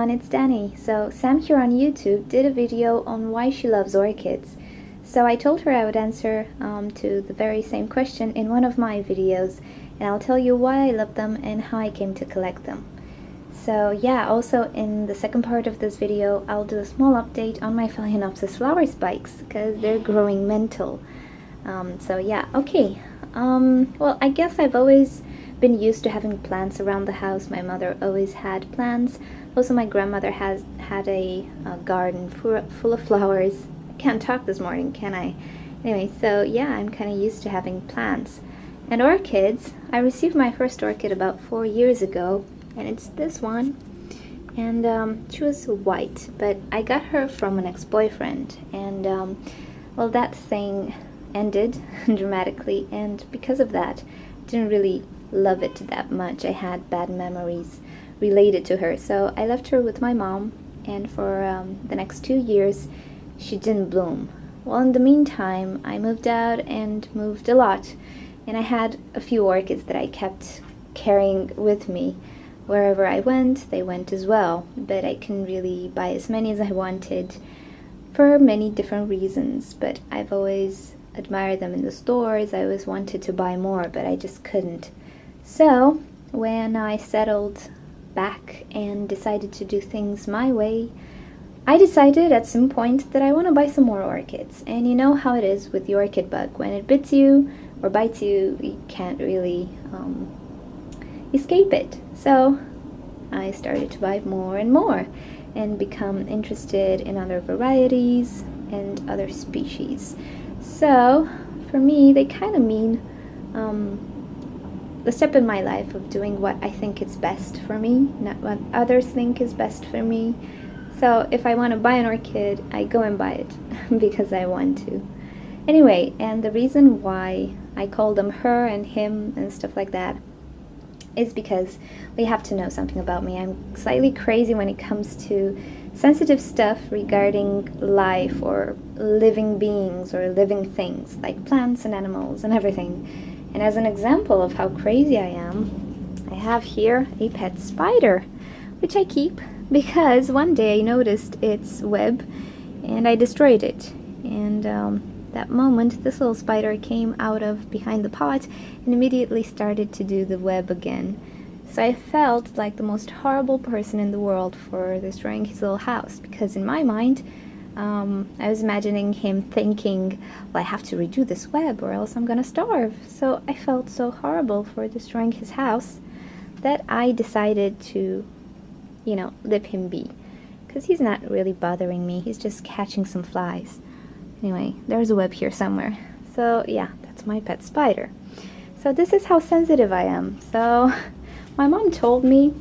everyone, it's Danny. So Sam here on YouTube did a video on why she loves orchids. So I told her I would answer to the very same question in one of my videos, and I'll tell you why I love them and how I came to collect them. So yeah, also in the second part of this video, I'll do a small update on my Phalaenopsis flower spikes because they're growing mental. So yeah, okay. Well, I guess I've always been used to having plants around the house. My mother always had plants. Also, my grandmother had a garden full of flowers. I can't talk this morning, can I? Anyway, so yeah, I'm kind of used to having plants. And orchids, I received my first orchid about 4 years ago, and it's this one. And she was white, but I got her from an ex-boyfriend, and well, that thing ended dramatically, and because of that, I didn't really love it that much. I had bad memories related to her, so I left her with my mom, and for the next 2 years she didn't bloom. Well, in the meantime, I moved out and moved a lot, and I had a few orchids that I kept carrying with me. Wherever I went, they went as well, but I couldn't really buy as many as I wanted for many different reasons. But I've always admired them in the stores. I always wanted to buy more, but I just couldn't. So when I settled back and decided to do things my way, I decided at some point that I want to buy some more orchids. And you know how it is with the orchid bug. When it bits you or bites you, you can't really escape it. So I started to buy more and more and become interested in other varieties and other species. So for me, they kind of mean the step in my life of doing what I think is best for me, not what others think is best for me. So if I want to buy an orchid, I go and buy it because I want to. Anyway, and the reason why I call them her and him and stuff like that is because we have to know something about me. I'm slightly crazy when it comes to sensitive stuff regarding life or living beings or living things like plants and animals and everything. And as an example of how crazy I am, I have here a pet spider, which I keep because one day I noticed its web and I destroyed it. And that moment, this little spider came out of behind the pot and immediately started to do the web again. So I felt like the most horrible person in the world for destroying his little house, because in my mind, I was imagining him thinking, well, I have to redo this web or else I'm gonna starve. So I felt so horrible for destroying his house that I decided to, you know, let him be. Because he's not really bothering me, he's just catching some flies. Anyway, there's a web here somewhere. So yeah, that's my pet spider. So this is how sensitive I am. So my mom told me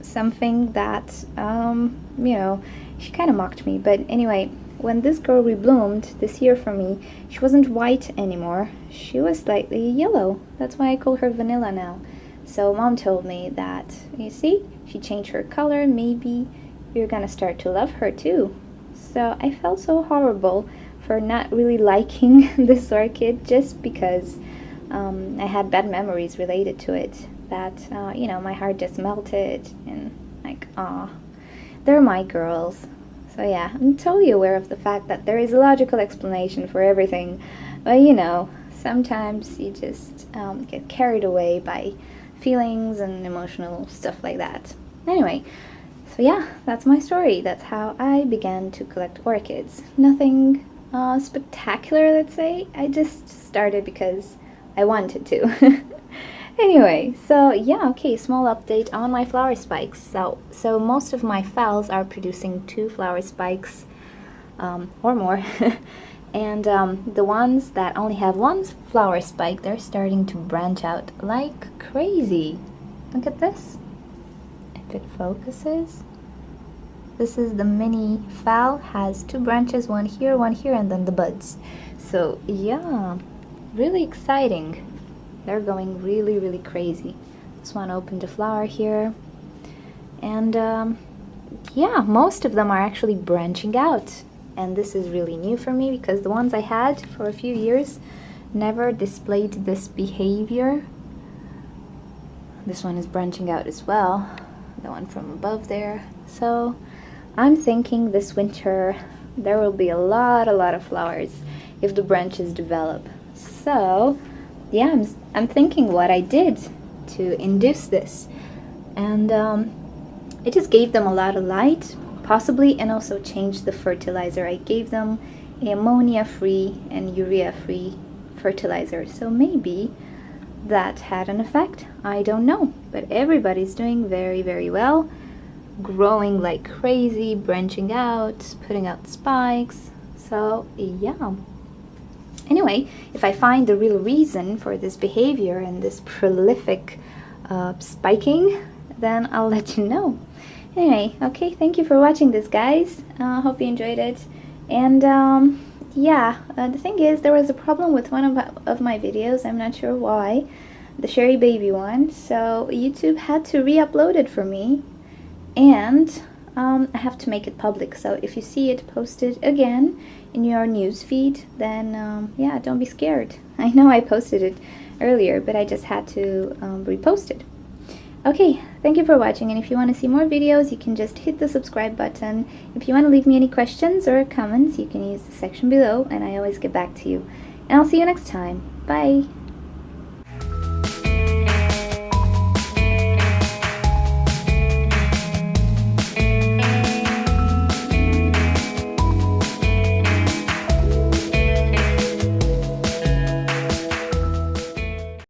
something that, you know, she kind of mocked me. But anyway, when this girl rebloomed this year for me, she wasn't white anymore. She was slightly yellow. That's why I call her Vanilla now. So mom told me that, you see, she changed her color. Maybe you're gonna start to love her too. So I felt so horrible for not really liking this orchid just because I had bad memories related to it. That, you know, my heart just melted and like, aw, they're my girls. So yeah, I'm totally aware of the fact that there is a logical explanation for everything. But you know, sometimes you just get carried away by feelings and emotional stuff like that. Anyway, so yeah, that's my story. That's how I began to collect orchids. Nothing spectacular, let's say. I just started because I wanted to. Anyway, so yeah, okay, small update on my flower spikes. So most of my phals are producing 2 flower spikes or more. And the ones that only have 1 flower spike, they're starting to branch out like crazy. Look at this. If it focuses. This is the mini phal, has 2 branches, one here, and then the buds. So yeah, really exciting. They're going really, really crazy. This one opened a flower here. And yeah, most of them are actually branching out. And this is really new for me because the ones I had for a few years never displayed this behavior. This one is branching out as well. The one from above there. So I'm thinking this winter there will be a lot of flowers if the branches develop. So yeah, I'm thinking what I did to induce this, and it just gave them a lot of light, possibly, and also changed the fertilizer. I gave them ammonia-free and urea-free fertilizer, so maybe that had an effect. I don't know, but everybody's doing very well, growing like crazy, branching out, putting out spikes. So yeah. Anyway, if I find the real reason for this behavior and this prolific spiking, then I'll let you know. Anyway, okay, thank you for watching this, guys. Hope you enjoyed it. And yeah, the thing is, there was a problem with one of my videos. I'm not sure why, the Sherry Baby one. So YouTube had to re-upload it for me, and I have to make it public. So if you see it posted again in your news feed, then yeah, don't be scared. I know I posted it earlier, but I just had to repost it. Okay, thank you for watching, and if you want to see more videos, you can just hit the subscribe button. If you want to leave me any questions or comments, you can use the section below, and I always get back to you. And I'll see you next time. Bye!